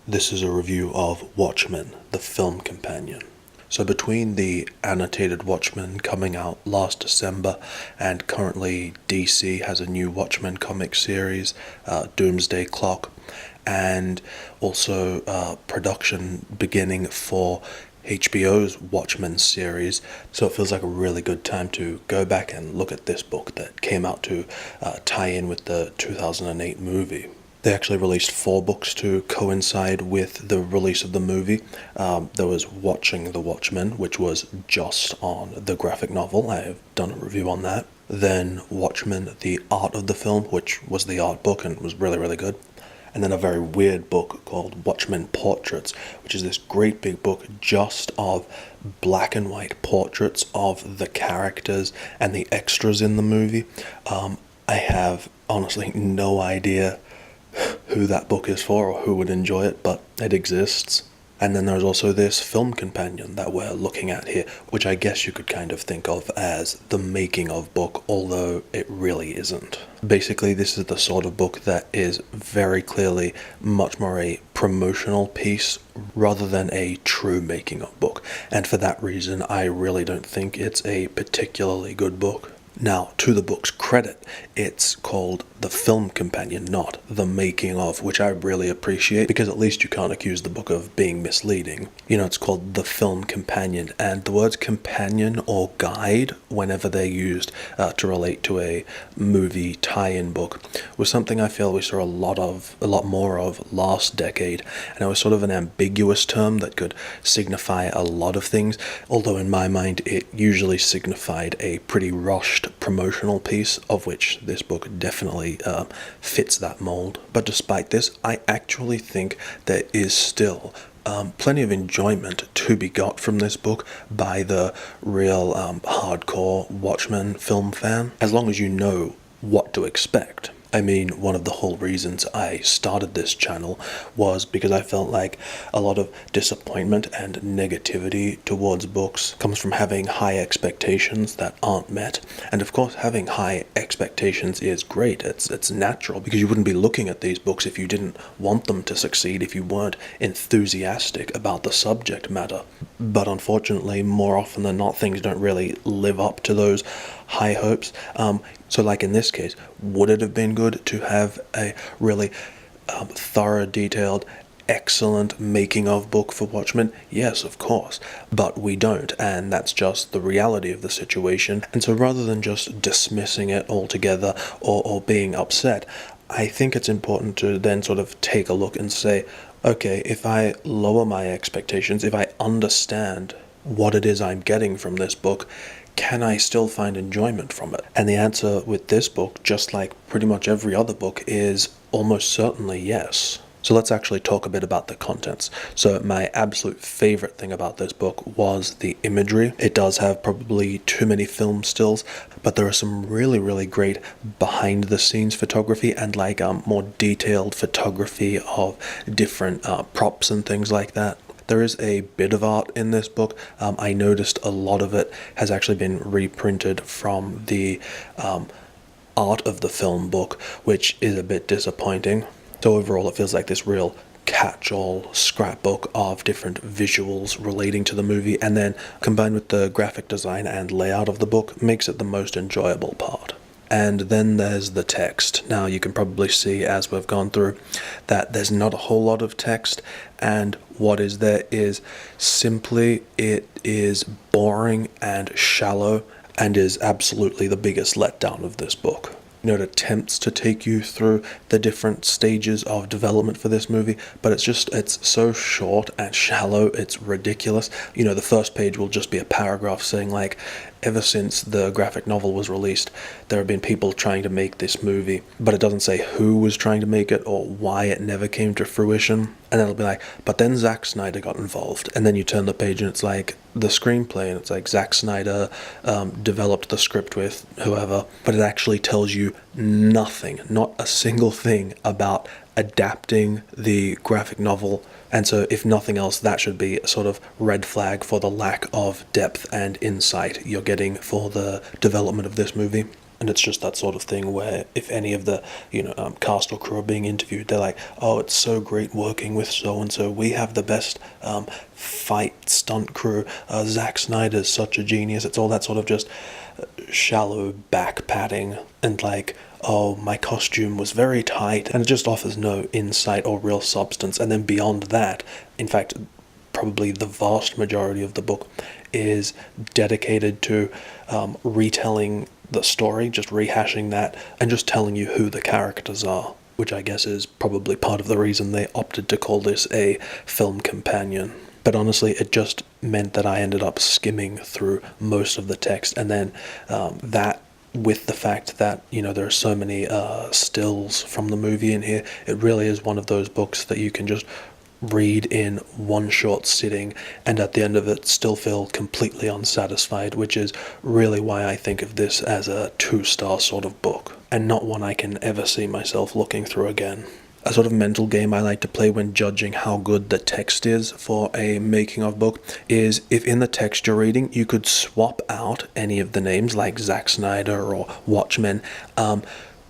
This is a review of Watchmen, the film companion. So between the annotated Watchmen coming out last December and currently DC has a new Watchmen comic series, Doomsday Clock, and also production beginning for HBO's Watchmen series, so it feels like a really good time to go back and look at this book that came out to tie in with the 2008 movie. They actually released 4 books to coincide with the release of the movie. There was Watching the Watchmen, which was just on the graphic novel. I have done a review on that. Then Watchmen, the art of the film, which was the art book and was really, really good. And then a very weird book called Watchmen Portraits, which is this great big book just of black and white portraits of the characters and the extras in the movie. I have honestly no idea who that book is for or who would enjoy it, but it exists. And then there's also this film companion that we're looking at here, which I guess you could kind of think of as the making of book, although it really isn't. Basically, this is the sort of book that is very clearly much more a promotional piece rather than a true making of book. And for that reason, I really don't think it's a particularly good book. Now, to the book's credit, it's called The Film Companion, not The Making of, which I really appreciate, because at least you can't accuse the book of being misleading. You know, it's called The Film Companion, and the words companion or guide, whenever they're used to relate to a movie tie-in book, was something I feel we saw a lot more of last decade, and it was sort of an ambiguous term that could signify a lot of things, although in my mind it usually signified a pretty rushed promotional piece, of which this book definitely fits that mold. But despite this, I actually think there is still plenty of enjoyment to be got from this book by the real hardcore Watchmen film fan, as long as you know what to expect. I mean, one of the whole reasons I started this channel was because I felt like a lot of disappointment and negativity towards books comes from having high expectations that aren't met. And of course, having high expectations is great. It's natural, because you wouldn't be looking at these books if you didn't want them to succeed, if you weren't enthusiastic about the subject matter. But unfortunately, more often than not, things don't really live up to those high hopes. So like in this case, would it have been good to have a really thorough, detailed, excellent making of book for Watchmen? Yes, of course, but we don't, and that's just the reality of the situation. And so rather than just dismissing it altogether or being upset, I think it's important to then sort of take a look and say, okay, if I lower my expectations, if I understand what it is I'm getting from this book, can I still find enjoyment from it? And the answer with this book, just like pretty much every other book, is almost certainly yes. So let's actually talk a bit about the contents. So my absolute favorite thing about this book was the imagery. It does have probably too many film stills, but there are some really, really great behind the scenes photography and like more detailed photography of different props and things like that. There is a bit of art in this book. I noticed a lot of it has actually been reprinted from the art of the film book, which is a bit disappointing. So overall, it feels like this real catch-all scrapbook of different visuals relating to the movie, and then combined with the graphic design and layout of the book makes it the most enjoyable part. And then there's the text. Now you can probably see as we've gone through that there's not a whole lot of text, and what is there is simply, it is boring and shallow and is absolutely the biggest letdown of this book. You know, it attempts to take you through the different stages of development for this movie, but it's so short and shallow, it's ridiculous. You know, the first page will just be a paragraph saying like, ever since the graphic novel was released, there have been people trying to make this movie, but it doesn't say who was trying to make it or why it never came to fruition. And it'll be like, but then Zack Snyder got involved. And then you turn the page and it's like the screenplay, and it's like Zack Snyder developed the script with whoever, but it actually tells you nothing, not a single thing about adapting the graphic novel. And so if nothing else, that should be a sort of red flag for the lack of depth and insight you're getting for the development of this movie. And it's just that sort of thing where if any of the, cast or crew are being interviewed, they're like, oh, it's so great working with so-and-so. We have the best fight stunt crew. Zack Snyder's such a genius. It's all that sort of just shallow back padding and like, oh, my costume was very tight. And it just offers no insight or real substance. And then beyond that, in fact, probably the vast majority of the book is dedicated to retelling the story, just rehashing that, and just telling you who the characters are, which I guess is probably part of the reason they opted to call this a film companion. But honestly, it just meant that I ended up skimming through most of the text, and then that with the fact that, there are so many stills from the movie in here, it really is one of those books that you can just read in one short sitting and at the end of it still feel completely unsatisfied, which is really why I think of this as a 2-star sort of book and not one I can ever see myself looking through again. A sort of mental game I like to play when judging how good the text is for a making of book is if in the text you're reading you could swap out any of the names like Zack Snyder or Watchmen,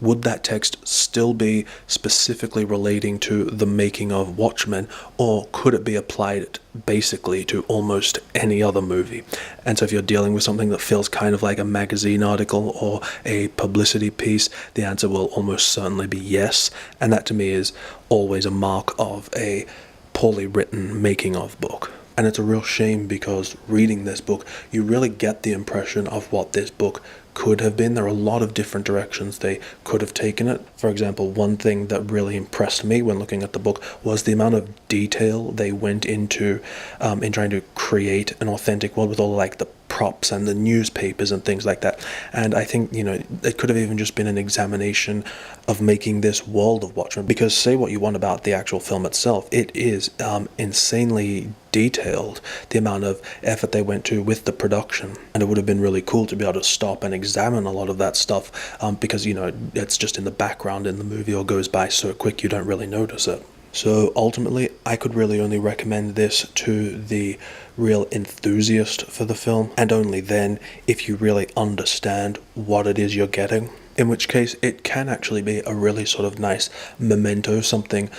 would that text still be specifically relating to the making of Watchmen, or could it be applied basically to almost any other movie? And so if you're dealing with something that feels kind of like a magazine article or a publicity piece, the answer will almost certainly be yes. And that to me is always a mark of a poorly written making of book. And it's a real shame because reading this book, you really get the impression of what this book could have been. There are a lot of different directions they could have taken it. For example, one thing that really impressed me when looking at the book was the amount of detail they went into in trying to create an authentic world with all like the props and the newspapers and things like that. And I think, it could have even just been an examination of making this world of Watchmen, because say what you want about the actual film itself, it is insanely detailed, the amount of effort they went to with the production. And it would have been really cool to be able to stop and examine a lot of that stuff because, it's just in the background in the movie or goes by so quick you don't really notice it. So ultimately, I could really only recommend this to the real enthusiast for the film, and only then if you really understand what it is you're getting. In which case, it can actually be a really sort of nice memento, something,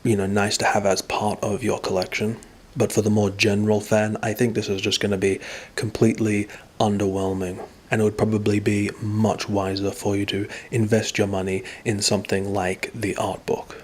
nice to have as part of your collection. But for the more general fan, I think this is just going to be completely underwhelming. And it would probably be much wiser for you to invest your money in something like the art book.